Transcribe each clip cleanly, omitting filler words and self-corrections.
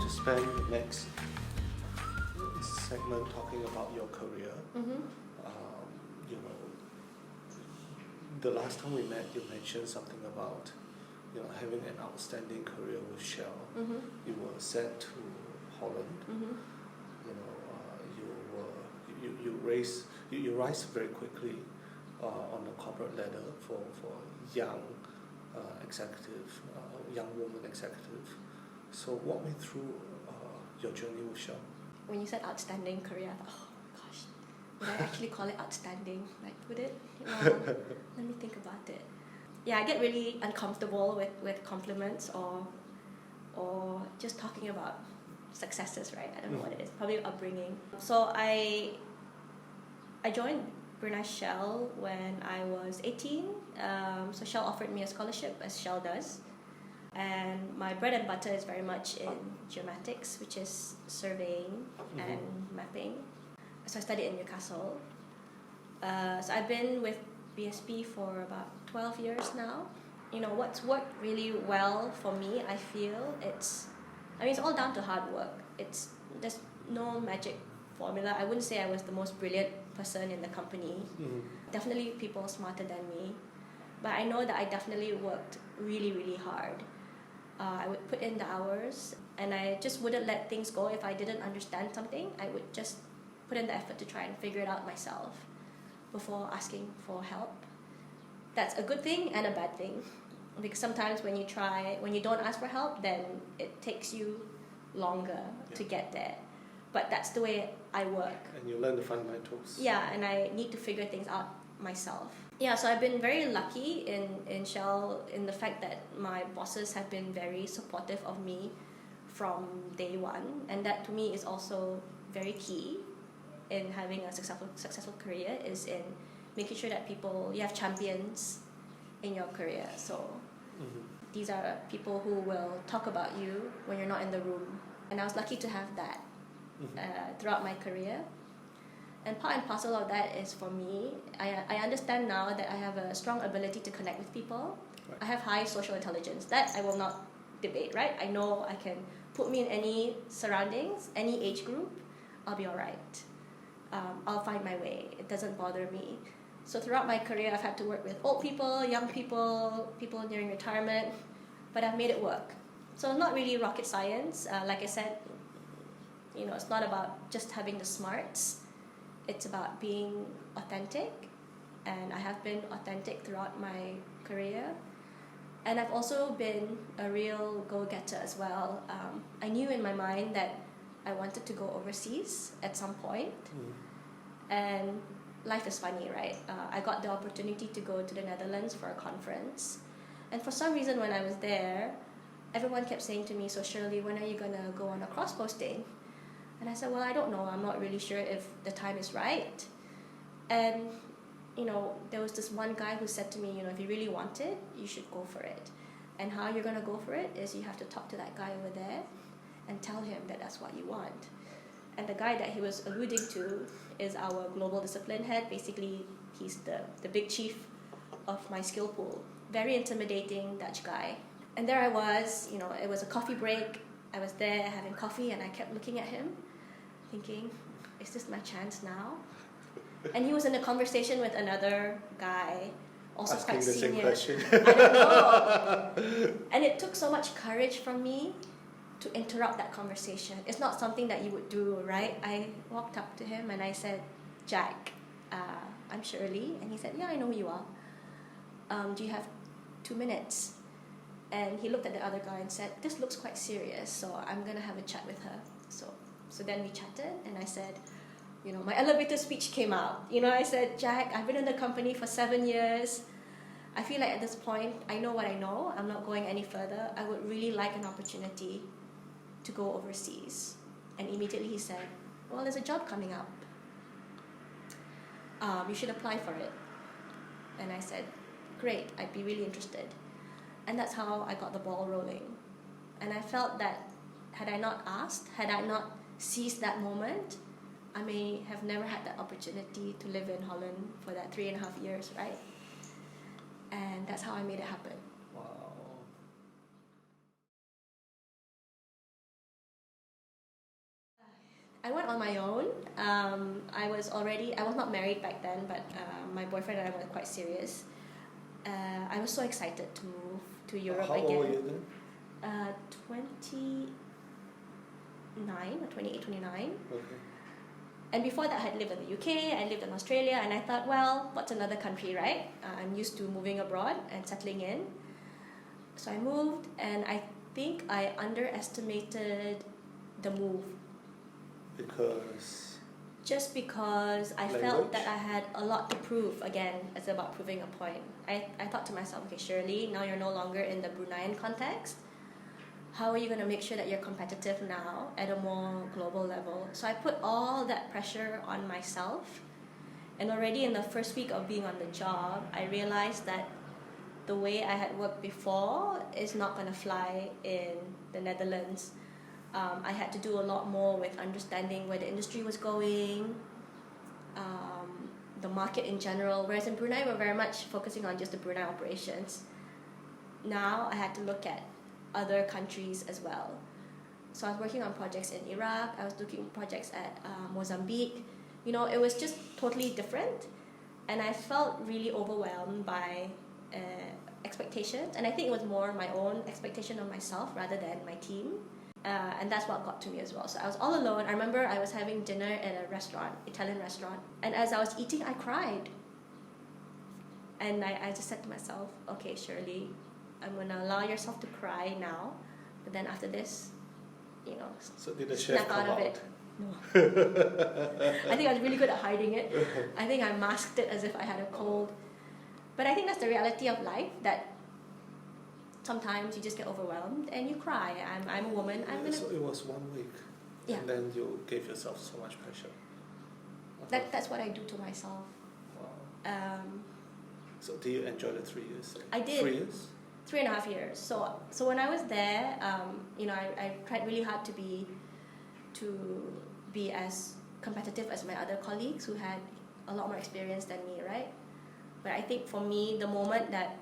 to spend the next segment talking about your career. You know, the last time we met, you mentioned something about having an outstanding career with Shell. You were sent to Holland. You rise very quickly on the corporate ladder for young young woman executive. So walk me through your journey with Shaun. When you said outstanding career, I thought, oh my gosh, would I actually call it outstanding? Like, would it? Let me think about it. Yeah, I get really uncomfortable with compliments or just talking about successes, right? I don't know what it is. Probably upbringing. So I joined Brunei Shell when I was 18. So Shell offered me a scholarship, as Shell does. And my bread and butter is very much in geomatics, which is surveying and mapping. So I studied in Newcastle. So I've been with BSP for about 12 years now. What's worked really well for me, I feel, it's all down to hard work. There's no magic formula. I wouldn't say I was the most brilliant person in the company. Definitely people smarter than me. But I know that I definitely worked really, really hard. I would put in the hours, and I just wouldn't let things go. If I didn't understand something, I would just put in the effort to try and figure it out myself before asking for help. That's a good thing and a bad thing, because sometimes when you don't ask for help, then it takes you longer to get there. But that's the way I work. And you learn the fundamentals. Yeah, and I need to figure things out myself. Yeah, so I've been very lucky in Shell in the fact that my bosses have been very supportive of me from day one, and that to me is also very key in having a successful career, is in making sure that you have champions in your career. So these are people who will talk about you when you're not in the room, and I was lucky to have that throughout my career. And part and parcel of that is, for me, I understand now that I have a strong ability to connect with people. Right. I have high social intelligence. That I will not debate, right? I know I can put me in any surroundings, any age group, I'll be all right. I'll find my way. It doesn't bother me. So throughout my career, I've had to work with old people, young people, people nearing retirement, but I've made it work. So it's not really rocket science. Like I said, it's not about just having the smarts. It's about being authentic, and I have been authentic throughout my career. And I've also been a real go-getter as well. I knew in my mind that I wanted to go overseas at some point. And life is funny, right? I got the opportunity to go to the Netherlands for a conference. And for some reason, when I was there, everyone kept saying to me, "So Shirley, when are you going to go on a cross-posting?" And I said, well, I don't know. I'm not really sure if the time is right. And, there was this one guy who said to me, if you really want it, you should go for it. And how you're going to go for it is you have to talk to that guy over there and tell him that that's what you want. And the guy that he was alluding to is our global discipline head. Basically, he's the big chief of my skill pool. Very intimidating Dutch guy. And there I was, it was a coffee break. I was there having coffee, and I kept looking at him, thinking, is this my chance now? And he was in a conversation with another guy, also asking quite the senior. Same question. I don't know. And it took so much courage from me to interrupt that conversation. It's not something that you would do, right? I walked up to him and I said, "Jack, I'm Shirley." And he said, "Yeah, I know who you are. Do you have 2 minutes?" And he looked at the other guy and said, "This looks quite serious, so I'm going to have a chat with her." So then we chatted, and I said, my elevator speech came out. I said, "Jack, I've been in the company for 7 years. I feel like at this point, I know what I know. I'm not going any further. I would really like an opportunity to go overseas." And immediately he said, "Well, there's a job coming up. You should apply for it." And I said, "Great, I'd be really interested." And that's how I got the ball rolling. And I felt that had I not asked, had I not seized that moment, I may have never had that opportunity to live in Holland for that 3.5 years, right? And that's how I made it happen. I went on my own. I was not married back then, but my boyfriend and I were quite serious. I was so excited to move to Europe How again. old were you then? 29 or 28, 29. Okay. And before that, I had lived in the UK, I lived in Australia, and I thought, well, what's another country, right? I'm used to moving abroad and settling in. So I moved, and I think I underestimated the move. Because? Just because I Language? felt that I had a lot to prove. Again, it's about proving a point. I thought to myself, okay, Shirley, now you're no longer in the Bruneian context. How are you going to make sure that you're competitive now at a more global level? So I put all that pressure on myself. And already in the first week of being on the job, I realized that the way I had worked before is not going to fly in the Netherlands. I had to do a lot more with understanding where the industry was going, the market in general. Whereas in Brunei, we're very much focusing on just the Brunei operations. Now I had to look at other countries as well. So I was working on projects in Iraq, I was looking at projects at Mozambique. You know, it was just totally different. And I felt really overwhelmed by expectations. And I think it was more my own expectation of myself rather than my team. And that's what got to me as well. So I was all alone. I remember I was having dinner at a restaurant, Italian restaurant. And as I was eating, I cried. And I just said to myself, okay, Shirley, I'm going to allow yourself to cry now. But then after this, you know, so did the chef snap out come of out? it. No. I think I was really good at hiding it. I think I masked it as if I had a cold. But I think that's the reality of life, that sometimes you just get overwhelmed and you cry. I'm a woman. So it was 1 week. Yeah. And then you gave yourself so much pressure. That's what I do to myself. Wow. So do you enjoy the 3 years? I did. 3 years? 3.5 years. So when I was there, you know, I tried really hard to be as competitive as my other colleagues who had a lot more experience than me, right? But I think for me, the moment that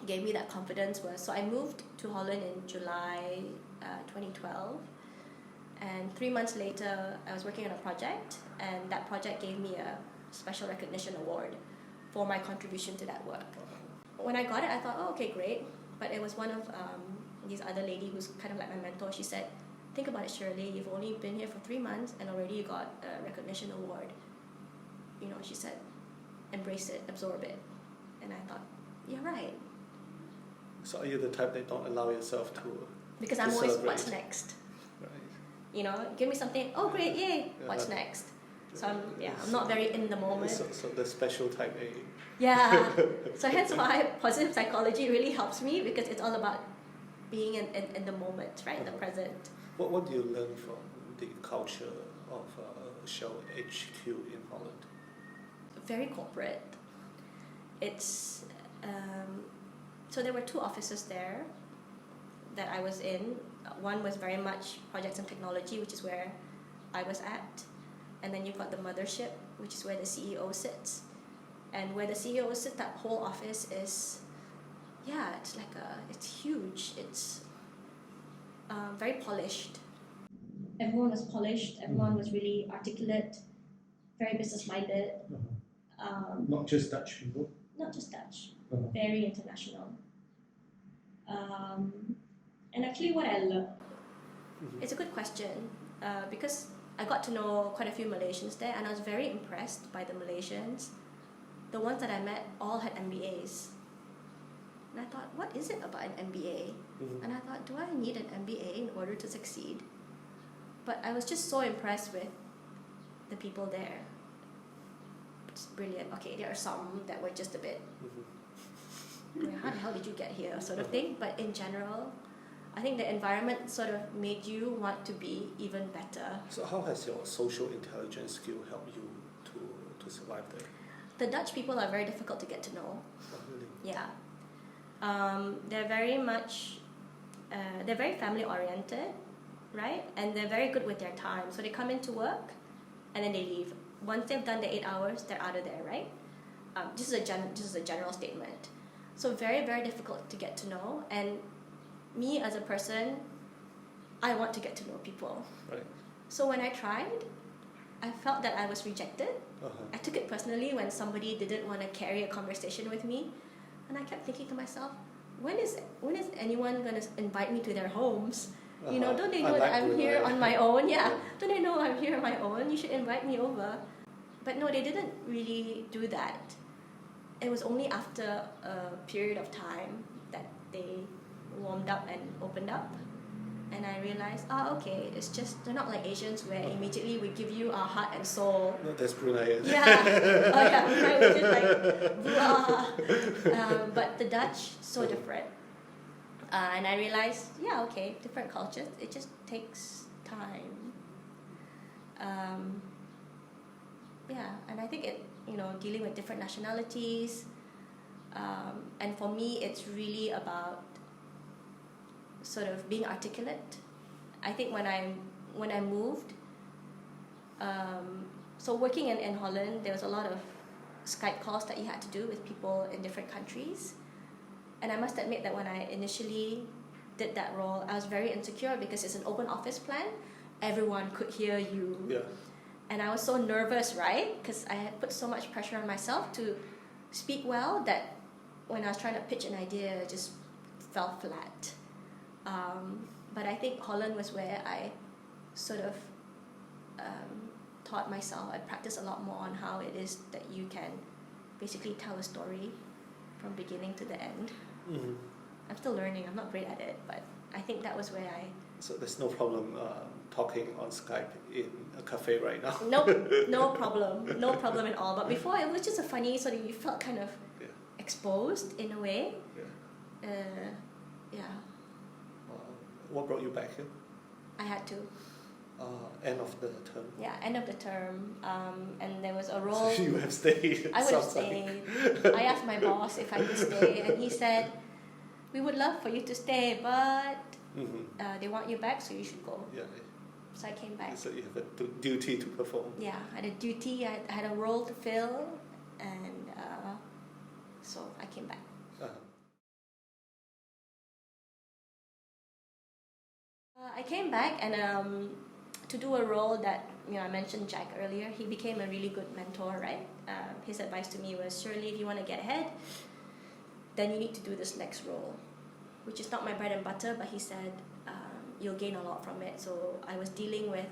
gave me that confidence was, so I moved to Holland in July 2012, and 3 months later I was working on a project, and that project gave me a special recognition award for my contribution to that work. When I got it, I thought, oh, okay, great. But it was one of these other lady who's kind of like my mentor. She said, think about it, Shirley, you've only been here for 3 months and already you got a recognition award. You know, she said, embrace it, absorb it. And I thought, you're right. So are you the type that don't allow yourself to Because to I'm always, celebrate? what's next? Right. You know, give me something, oh great, yay, what's next? So I'm not very in the moment. So the special type A. Yeah. So hence why positive psychology really helps me, because it's all about being in the moment, right? In the present. What do you learn from the culture of Shell HQ in Holland? Very corporate. It's so there were 2 offices there that I was in. One was very much projects and technology, which is where I was at. And then you've got the mothership, which is where the CEO sits. And where the CEO sits, that whole office is, yeah, it's huge. It's very polished. Everyone was polished. Everyone was really articulate, very business-minded. Not just Dutch people? Not just Dutch. Very international. And actually what I learned, it's a good question, because I got to know quite a few Malaysians there, and I was very impressed by the Malaysians. The ones that I met all had MBAs. And I thought, what is it about an MBA? And I thought, do I need an MBA in order to succeed? But I was just so impressed with the people there. It's brilliant. Okay, there are some that were just a bit, how the hell did you get here, sort of thing. But in general, I think the environment sort of made you want to be even better. So how has your social intelligence skill helped you to survive there? The Dutch people are very difficult to get to know. Oh, really? Yeah. They're very much, they're very family oriented, right? And they're very good with their time. So they come into work and then they leave. Once they've done the 8 hours, they're out of there, right? This is a general statement. So very, very difficult to get to know. And me as a person, I want to get to know people. Right. So when I tried, I felt that I was rejected. I took it personally when somebody didn't want to carry a conversation with me, and I kept thinking to myself, when is anyone gonna invite me to their homes? You know, don't they know that I'm here on my own? Yeah, don't they know I'm here on my own? You should invite me over. But no, they didn't really do that. It was only after a period of time that they warmed up and opened up. And I realized, okay, it's just, they're not like Asians where immediately we give you our heart and soul. No, that's Brunei. Yeah. Oh yeah, Brunei was just like, blah. But the Dutch, so different. And I realized, yeah, okay, different cultures, it just takes time. Yeah, and I think it, dealing with different nationalities. And for me, it's really about sort of being articulate. I think when I moved, so working in Holland, there was a lot of Skype calls that you had to do with people in different countries. And I must admit that when I initially did that role, I was very insecure because it's an open office plan. Everyone could hear you. Yeah. And I was so nervous, right? Because I had put so much pressure on myself to speak well that when I was trying to pitch an idea, it just fell flat. But I think Holland was where I sort of taught myself. I practiced a lot more on how it is that you can basically tell a story from beginning to the end. Mm-hmm. I'm still learning. I'm not great at it, but I think that was where I... So there's no problem talking on Skype in a cafe right now? Nope, no problem. No problem at all. But before, it was just a funny sort of, you felt kind of exposed in a way. Yeah. Yeah. What brought you back here? I had to. End of the term. Yeah, end of the term. And there was a role. So you have stayed. I would have stayed. I asked my boss if I could stay, and he said, "We would love for you to stay, but they want you back, so you should go." Yeah. So I came back. So you have a duty to perform. Yeah, I had a duty. I had a role to fill, and so I came back. I came back and to do a role that I mentioned Jack earlier. He became a really good mentor, right? His advice to me was, Shirley, if you want to get ahead, then you need to do this next role, which is not my bread and butter, but he said you'll gain a lot from it. So I was dealing with,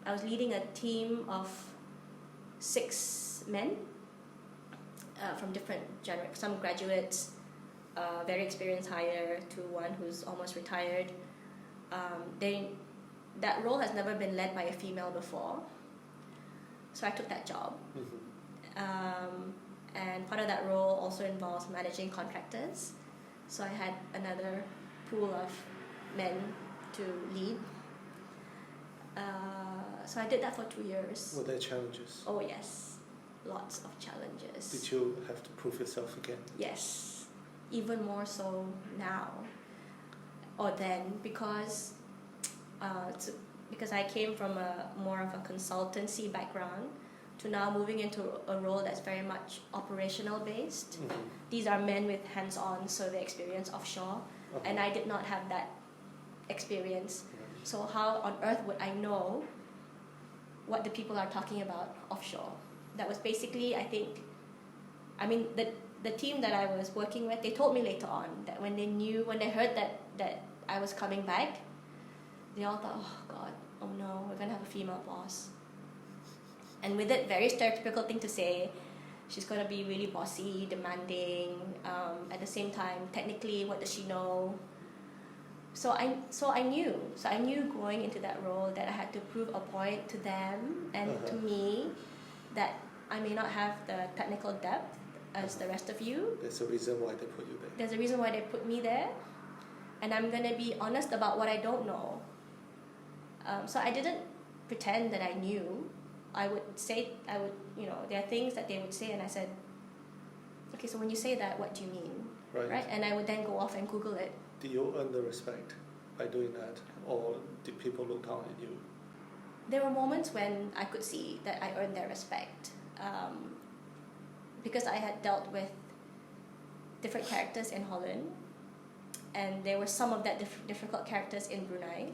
I was leading a team of 6 men from different genres, some graduates, very experienced hire, to one who's almost retired. That role has never been led by a female before, so I took that job. And part of that role also involves managing contractors, so I had another pool of men to lead. So I did that for 2 years. Were there challenges? Oh yes, lots of challenges. Did you have to prove yourself again? Yes, even more so now or then, because I came from more of a consultancy background to now moving into a role that's very much operational based. These are men with hands-on survey experience offshore, and I did not have that experience. So how on earth would I know what the people are talking about offshore? That was basically, the team that I was working with, they told me later on that when they heard that I was coming back, they all thought, oh God, oh no, we're gonna have a female boss. And with it, very stereotypical thing to say, she's gonna be really bossy, demanding, at the same time, technically, what does she know? So I knew going into that role that I had to prove a point to them and to me that I may not have the technical depth as the rest of you. There's a reason why they put you there. There's a reason why they put me there, and I'm gonna be honest about what I don't know. So I didn't pretend that I knew. There are things that they would say, and I said, okay, so when you say that, what do you mean? Right? And I would then go off and Google it. Did you earn the respect by doing that, or did people look down at you? There were moments when I could see that I earned their respect, because I had dealt with different characters in Holland, and there were some of that difficult characters in Brunei.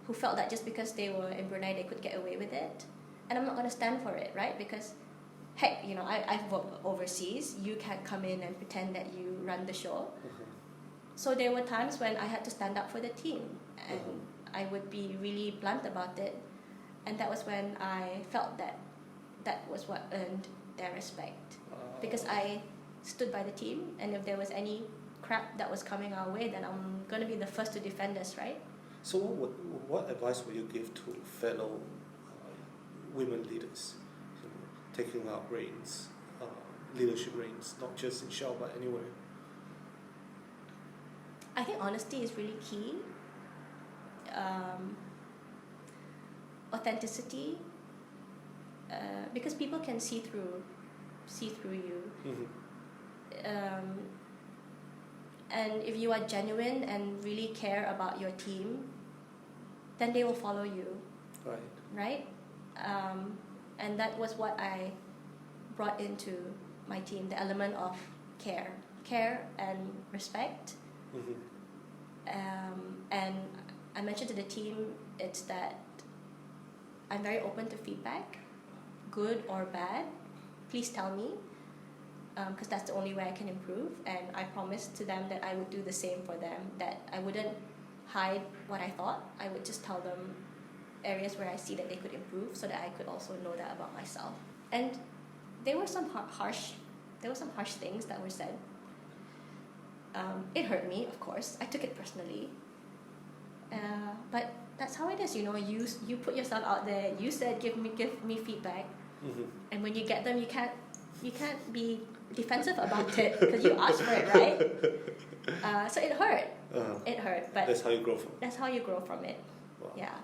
who felt that just because they were in Brunei they could get away with it, and I'm not going to stand for it, right? Because heck, I've worked overseas. You can't come in and pretend that you run the show. So there were times when I had to stand up for the team, and I would be really blunt about it, and that was when I felt that was what earned their respect, because I stood by the team, and if there was any crap that was coming our way, then I'm going to be the first to defend us, right? So what advice would you give to fellow women leaders, taking up reins, leadership reins, not just in Shell but anywhere? I think honesty is really key. Authenticity, because people can see through you. And if you are genuine and really care about your team, then they will follow you. Right? And that was what I brought into my team, the element of care and respect. And I mentioned to the team, it's that I'm very open to feedback, good or bad. Please tell me, because that's the only way I can improve. And I promised to them that I would do the same for them, that I wouldn't hide what I thought. I would just tell them areas where I see that they could improve, so that I could also know that about myself. And there were some harsh things that were said. It hurt me, of course. I took it personally. But that's how it is, You put yourself out there. You said give me feedback, and when you get them, you can't be defensive about it because you asked for it, right? So it hurt. It hurt, but that's how you grow from it. That's how you grow from it. Wow. Yeah.